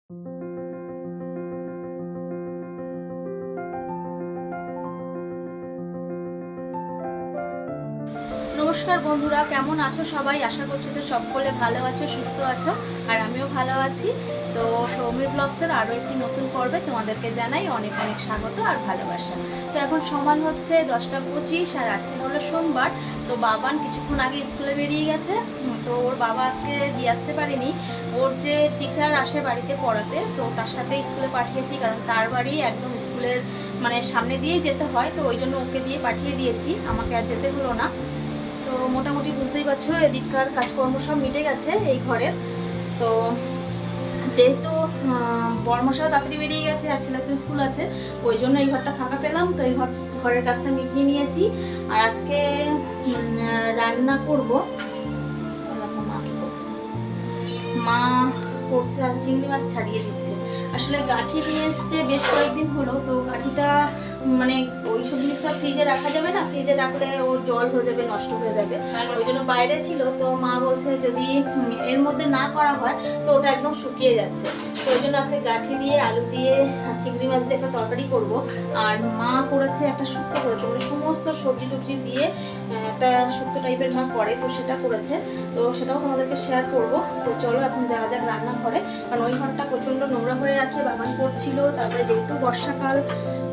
নমস্কার বন্ধুরা, কেমন আছো সবাই? আশা করছি তো সকলে ভালো আছো, সুস্থ আছো, আর আমিও ভালো আছি। তো সৌমির ব্লগসের আরও একটি নতুন পর্বে তোমাদেরকে জানাই অনেক অনেক স্বাগত আর ভালোবাসা। তো এখন সময় হচ্ছে 10টা 25 আর আজকে হলো সোমবার। তো বাবান কিছুক্ষণ আগে স্কুলে বেরিয়ে গেছে। তো ওর বাবা আজকে দিয়ে আসতে পারেনি। ওর যে টিচার আসে বাড়িতে পড়াতে, তো তার সাথে স্কুলে পাঠিয়েছি, কারণ তার বাড়ি একদম স্কুলের মানে সামনে দিয়েই যেতে হয়। তো ওই জন্য ওকে দিয়ে পাঠিয়ে দিয়েছি, আমাকে আর যেতে হলো না। তো মোটামুটি বুঝতেই পারছো এদিককার কাজকর্ম সব মিটে গেছে এই ঘরের। তো যেহেতু বর্মশাও তাড়াতাড়ি বেরিয়ে গেছে আর ছেলে তো স্কুল আছে, ওই জন্য এই ঘরটা ফাঁকা পেলাম। তো এই ঘরের কাজটা মিটিয়ে নিয়েছি। আর আজকে রান্না করব। মা কি করছে? মা করছে আজ চিংড়ি মাছ ছাড়িয়ে দিচ্ছে। আসলে গাঠি নিয়ে এসছে বেশ কয়েকদিন হলো। তো গাঠিটা মানে ওই সব জিনিসটা ফ্রিজে রাখা যাবে না, ফ্রিজে রাখলে ওর জল হয়ে যাবে, নষ্ট হয়ে যাবে। ওই জন্য বাইরে ছিল। তো মা বলছে যদি এর মধ্যে না করা হয় তো ওটা একদম শুকিয়ে যাচ্ছে। তো ওই জন্য আজকে গাঠি দিয়ে আলু দিয়ে চিংড়ি মাছ দিয়ে একটা তরকারি করব। আর মা করেছে একটা শুক্তো করেছে, মানে সমস্ত সবজি টবজি দিয়ে একটা শুক্তো টাইপের মা করে, তো সেটা করেছে। তো সেটাও তোমাদেরকে শেয়ার করব। তো চলো এখন যাওয়া যাক রান্নাঘরে, কারণ ওই ঘরটা প্রচণ্ড নোংরা হয়ে আছে, বাগান করছিল। তারপরে যেহেতু বর্ষাকাল,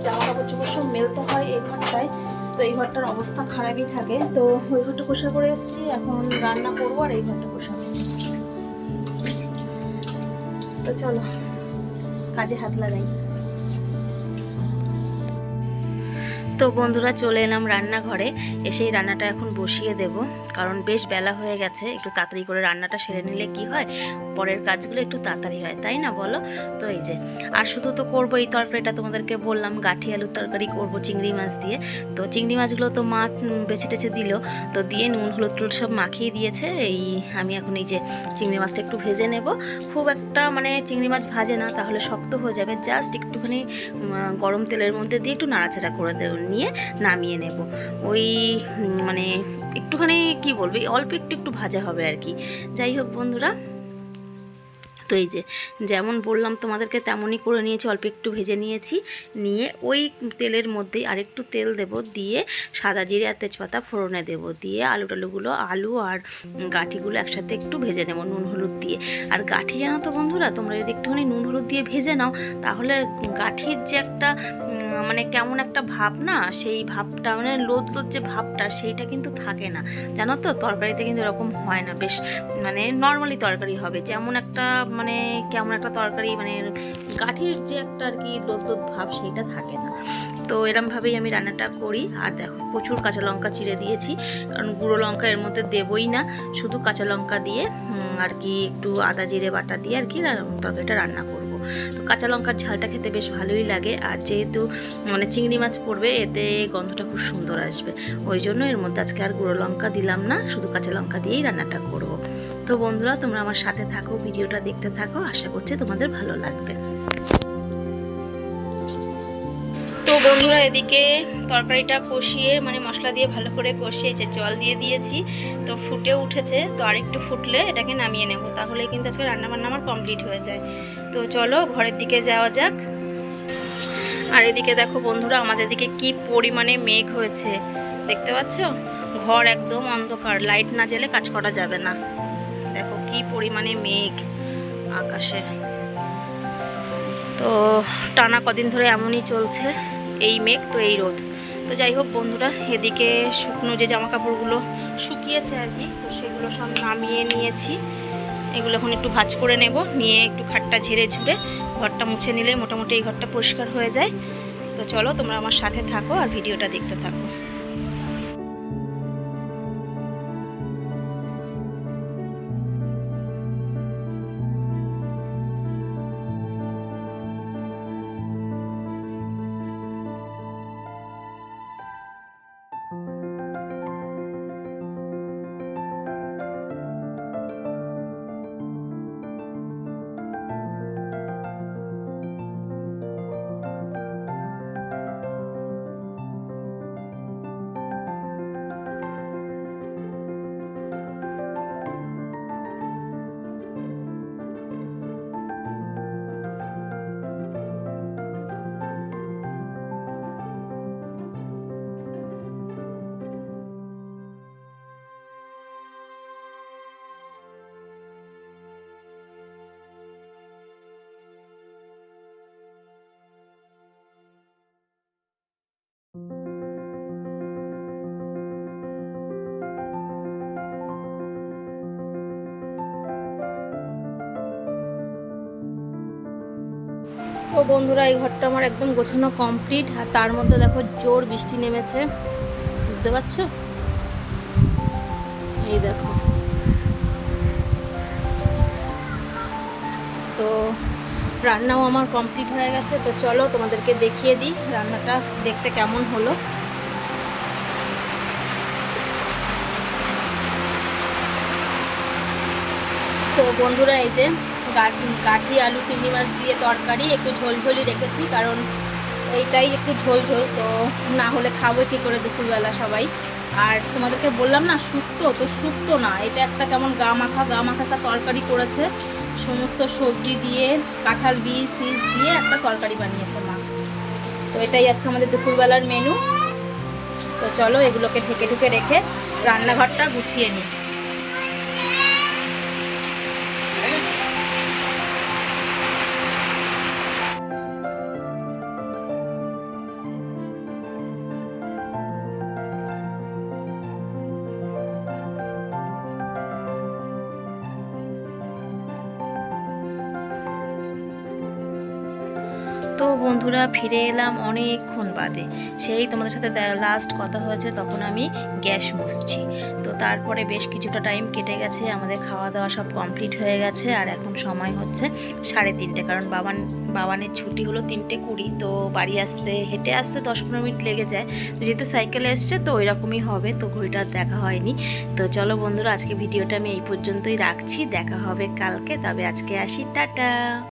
জামা কাপড় চোপড় সব মেলতে হয় এই ঘরটায়। তো এই ঘরটার অবস্থা খারাপই থাকে। তো ওই ঘরটা পোষা করে এসেছি, এখন রান্না করবো আর এই ঘরটা পোষা। তো চলো কাজে হাত লাগাই। তো বন্ধুরা চলে এলাম রান্নাঘরে। এসেই রান্নাটা এখন বসিয়ে দেব, কারণ বেশ বেলা হয়ে গেছে। একটু তাড়াতাড়ি করে রান্নাটা সেরে নিলে কি হয়, পরের কাজগুলো একটু তাড়াতাড়ি হয়, তাই না বলো? তো এই যে, আর শুধু তো করবো এই তরকারিটা, তোমাদেরকে বললাম গাঠি আলুর তরকারি করব চিংড়ি মাছ দিয়ে। তো চিংড়ি মাছগুলো তো মা বেছে টেছে দিল, তো দিয়ে নুন হলুদ টুলুদ সব মাখিয়ে দিয়েছে। এই আমি এখন এই যে চিংড়ি মাছটা একটু ভেজে নেব। খুব একটা মানে চিংড়ি মাছ ভাজে না, তাহলে শক্ত হয়ে যাবে। জাস্ট একটুখানি গরম তেলের মধ্যে দিয়ে একটু নাড়াচাড়া করে নিয়ে নামিয়ে নেব। ওই মানে একটুখানি কি বলবো, অল্প একটু একটু ভাজা হবে আর কি। যাই হোক বন্ধুরা, তো এই যে যেমন বললাম তোমাদেরকে তেমনই করে নিয়েছি, অল্প একটু ভেজে নিয়েছি। নিয়ে ওই তেলের মধ্যেই আরেকটু তেল দেব, দিয়ে সাদা জিরে আর তেজপাতা ফোড়নে দেব, দিয়ে আলু আর গাঠিগুলো একসাথে একটু ভেজে নেব নুন হলুদ দিয়ে। আর গাঠি জানো তো বন্ধুরা, তোমরা যদি একটুখানি নুন হলুদ দিয়ে ভেজে নাও, তাহলে গাঠির যে একটা মানে কেমন একটা ভাব না, সেই ভাবটা মানে লোদ লোদ যে ভাবটা, সেইটা কিন্তু থাকে না, জানো তো। তরকারিতে কিন্তু এরকম হয় না, বেশ মানে নর্মালি তরকারি হবে, যেমন একটা মানে কেমন একটা তরকারি মানে গাঠির যে একটা আর কি লোদ লোদ ভাব, সেইটা থাকে না। তো এরমভাবেই আমি রান্নাটা করি। আর দেখো প্রচুর কাঁচা লঙ্কা চিড়ে দিয়েছি, কারণ গুঁড়ো লঙ্কা এর মধ্যে দেবই না, শুধু কাঁচা লঙ্কা দিয়ে আর কি একটু আদা জিরে বাটা দিয়ে আর কি তরকারিটা রান্না করব। তো কাঁচা লঙ্কার ঝালটা খেতে বেশ ভালোই লাগে, আর যেহেতু মানে চিংড়ি মাছ পড়বে, এতে গন্ধটা খুব সুন্দর আসবে। ওই জন্য এর মধ্যে আজকে আর গুঁড়ো লঙ্কা দিলাম না, শুধু কাঁচা লঙ্কা দিয়েই রান্নাটা করব। তো বন্ধুরা তোমরা আমার সাথে থাকো, ভিডিওটা দেখতে থাকো, আশা করছি তোমাদের ভালো লাগবে। তো বন্ধুরা এদিকে তরকারিটা কষিয়ে মানে মশলা দিয়ে ভালো করে কষিয়ে যে জল দিয়ে দিয়েছি, তো ফুটে উঠেছে। তো আরেকটু ফুটলে এটাকে নামিয়ে নেব, তাহলে কিন্তু আজকে রান্নাবান্না আমার কমপ্লিট হয়ে যায়। তো চলো ঘরের দিকে যাওয়া যাক। আর এদিকে দেখো বন্ধুরা, আমাদের দিকে কি পরিমাণে মেঘ হয়েছে দেখতে পাচ্ছ। ঘর একদম অন্ধকার, লাইট না জ্বেলে কাজ করা যাবে না। দেখো কি পরিমাণে মেঘ আকাশে। তো টানা কদিন ধরে এমনই চলছে, এই মেঘ তো এই রোদ। তো যাই হোক বন্ধুরা, এদিকে শুকনো যে জামা কাপড়গুলো শুকিয়েছে আর কি, তো সেগুলো সব নামিয়ে নিয়েছি। এগুলো এখন একটু ভাঁজ করে নেব, নিয়ে একটু খাটটা ঝেড়ে ঝুড়ে ঘরটা মুছে নিলে মোটামুটি এই ঘরটা পরিষ্কার হয়ে যায়। তো চলো তোমরা আমার সাথে থাকো আর ভিডিওটা দেখতে থাকো। তো বন্ধুরা এই ঘরটা আমার একদম গোছানো কমপ্লিট, আর তার মধ্যে দেখো জোর বৃষ্টি নেমেছে, বুঝতে পারছো? এই দেখো। তো রান্নাও আমার কমপ্লিট হয়ে গেছে, তো চলো তোমাদেরকে দেখিয়ে দিই রান্নাটা দেখতে কেমন হলো। তো বন্ধুরা এই যে গাঠি আলু চিংড়ি মাছ দিয়ে তরকারি, একটু ঝোলঝোলি রেখেছি কারণ এইটাই একটু ঝোলঝোল, তো না হলে খাবো কী করে দুপুরবেলা সবাই। আর তোমাদেরকে বললাম না শুক্তো, তো শুক্তো না, এটা একটা কেমন গা মাখা একটা তরকারি করেছে, সমস্ত সবজি দিয়ে কাঁঠাল বীজ টিজ দিয়ে একটা তরকারি বানিয়েছে মা। তো এটাই আজকে আমাদের দুপুরবেলার মেনু। তো চলো এগুলোকে ঢেকে ঢুকে রেখে রান্নাঘরটা গুছিয়ে নিই। তো বন্ধুরা ফিরে এলাম অনেকক্ষণ বাদে, সেই তোমাদের সাথে লাস্ট কথা হয়েছে তখন আমি গ্যাস মুছছি। তো তারপরে বেশ কিছুটা টাইম কেটে গেছে, আমাদের খাওয়া দাওয়া সব কমপ্লিট হয়ে গেছে, আর এখন সময় হচ্ছে 3:30, কারণ বাবানের ছুটি হলো 3:20। তো বাড়ি আসতে হেঁটে আসতে 10-15 মিনিট লেগে যায়, তো যেহেতু সাইকেলে এসছে তো ওইরকমই হবে, তো ঘড়িটা দেখা হয়নি। তো চলো বন্ধুরা আজকে ভিডিওটা আমি এই পর্যন্তই রাখছি, দেখা হবে কালকে, তবে আজকে আসি, টাটা।